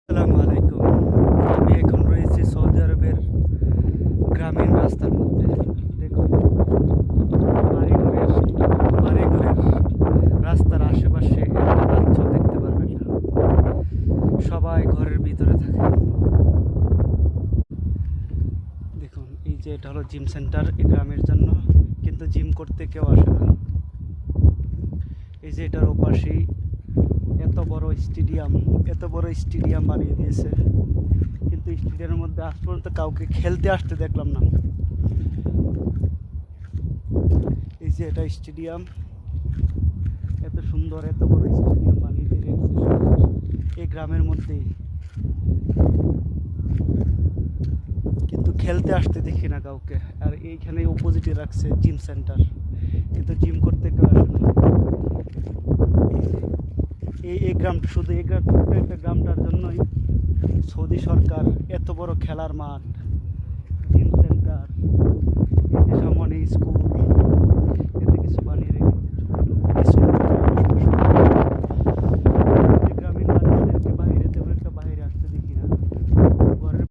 আসসালামু আলাইকুম। আমি এখন রয়েছি সৌদি আরবের গ্রামীণ রাস্তার মধ্যে। দেখুন, বাড়িঘরের বাড়িঘরের রাস্তার আশেপাশে একটা বাচ্চাও দেখতে পারবেন না। সবাই ঘরের ভিতরে থাকে। দেখুন, এই যে এটা হলো জিম সেন্টার এই গ্রামের জন্য, কিন্তু জিম করতে কেউ আসে না। এই যে এটার ওপাশেই এত বড় স্টেডিয়াম বানিয়ে দিয়েছে, কিন্তু স্টেডিয়ামের মধ্যে আজ পর্যন্ত কাউকে খেলতে আসতে দেখলাম না। এই যে এটা স্টেডিয়াম, এত সুন্দর এত বড় স্টেডিয়াম বানিয়ে দিয়ে রেখেছে এই গ্রামের মধ্যেই, কিন্তু খেলতে আসতে দেখি না কাউকে। আর এইখানে অপোজিটে রাখছে জিম সেন্টার, কিন্তু জিম করতে কেউ আসে না। এই গ্রামটা, শুধু এই গ্রাম, ছোট্ট একটা গ্রামটার জন্যই সৌদি সরকার এত বড় খেলার মাঠ, জিম সেন্টার, এই যে সামনে স্কুল,